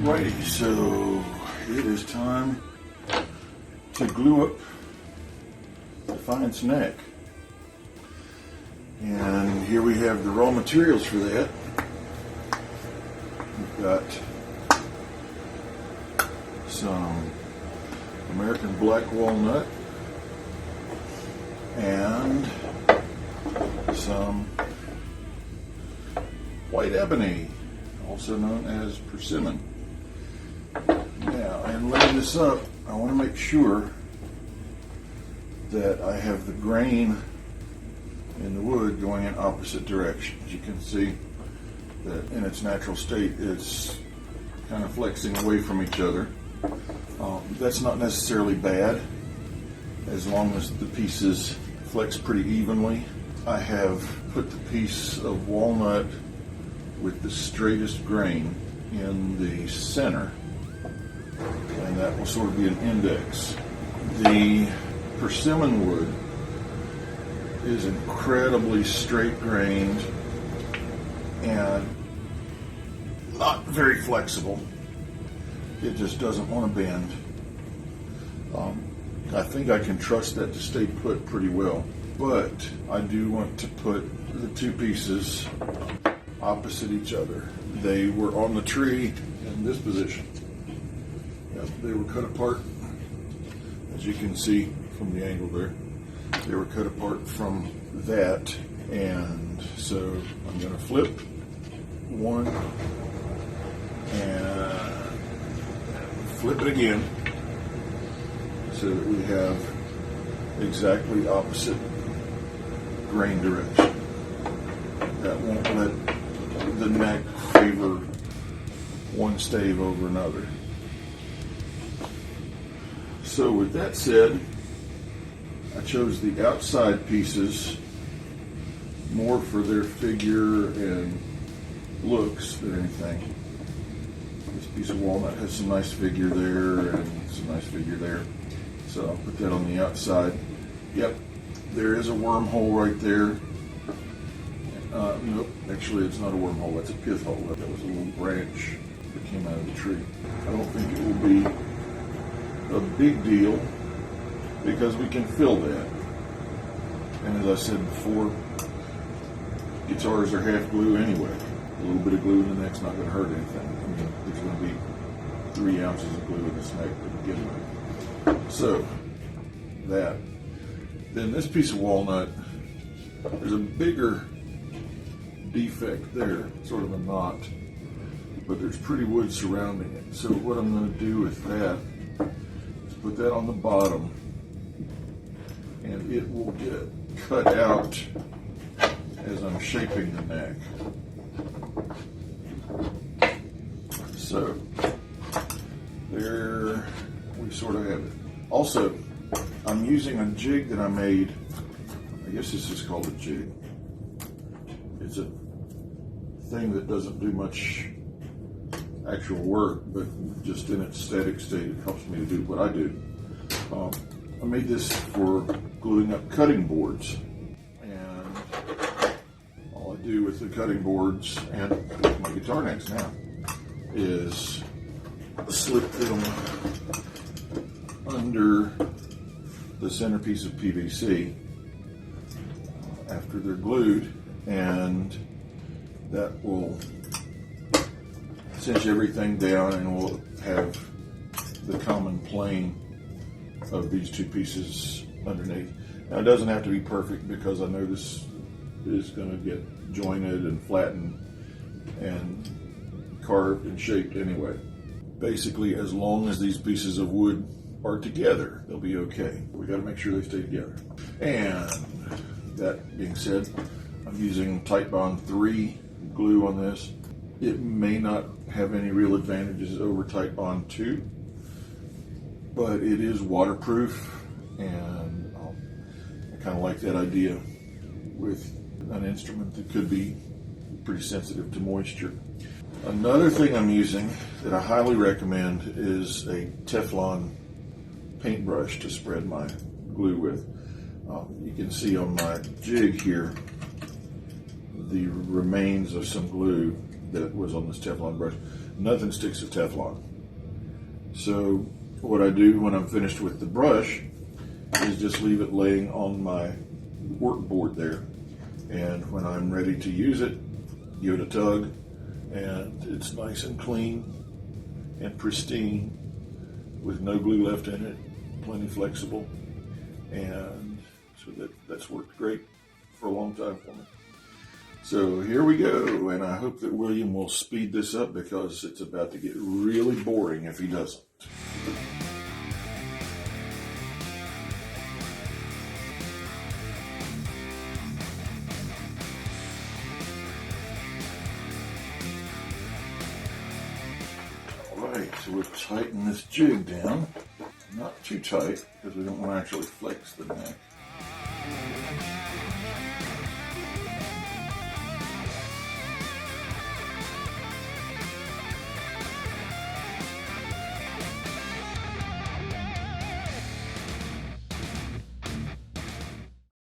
Alrighty, so it is time to glue up Defiant's neck. And here we have the raw materials for that. We've got some American black walnut and some white ebony, also known as persimmon. Now, in laying this up, I want to make sure that I have the grain in the wood going in opposite directions. You can see that in its natural state it's kind of flexing away from each other. That's not necessarily bad as long as the pieces flex pretty evenly. I have put the piece of walnut with the straightest grain in the center, and that will sort of be an index. The persimmon wood is incredibly straight grained and not very flexible. It just doesn't want to bend. I think I can trust that to stay put pretty well, but I do want to put the two pieces opposite each other. They were on the tree in this position. Yep, they were cut apart, as you can see from the angle there. They were cut apart from that, and so I'm going to flip one and flip it again so that we have exactly opposite grain direction. That won't let the neck favor one stave over another. So with that said, I chose the outside pieces more for their figure and looks than anything. This piece of walnut has some nice figure there and some nice figure there. So I'll put that on the outside. Yep, there is a wormhole right there. Nope, actually it's not a wormhole, that's a pith hole. That was a little branch that came out of the tree. I don't think it will be a big deal because we can fill that. And as I said before, guitars are half glue anyway. A little bit of glue in the neck's not going to hurt anything. I mean, there's going to be 3 ounces of glue in this neck to begin with. So, that. Then this piece of walnut, there's a bigger defect there, sort of a knot, but there's pretty wood surrounding it. So what I'm going to do with that is put that on the bottom, and it will get cut out as I'm shaping the neck. So there we sort of have it. Also, I'm using a jig that I made. I guess this is called a jig. It's a thing that doesn't do much actual work, but just in its static state, it helps me to do what I do. I made this for gluing up cutting boards, and all I do with the cutting boards and with my guitar necks now is slip them under the centerpiece of PVC after they're glued, and that will cinch everything down and we'll have the common plane of these two pieces underneath. Now it doesn't have to be perfect because I know this is going to get jointed and flattened and carved and shaped anyway. Basically, as long as these pieces of wood are together, they'll be okay. We got to make sure they stay together. And that being said, I'm using Titebond 3 glue on this. It may not have any real advantages over Titebond 2, but it is waterproof, and I kind of like that idea with an instrument that could be pretty sensitive to moisture. Another thing I'm using that I highly recommend is a Teflon paintbrush to spread my glue with. You can see on my jig here the remains of some glue that was on this Teflon brush. Nothing sticks to Teflon. So what I do when I'm finished with the brush is just leave it laying on my workboard there. And when I'm ready to use it, give it a tug, and it's nice and clean and pristine with no glue left in it, plenty flexible. And so that's worked great for a long time for me. So here we go, and I hope that William will speed this up because it's about to get really boring if he doesn't. Alright, so we'll tighten this jig down. Not too tight because we don't want to actually flex the neck.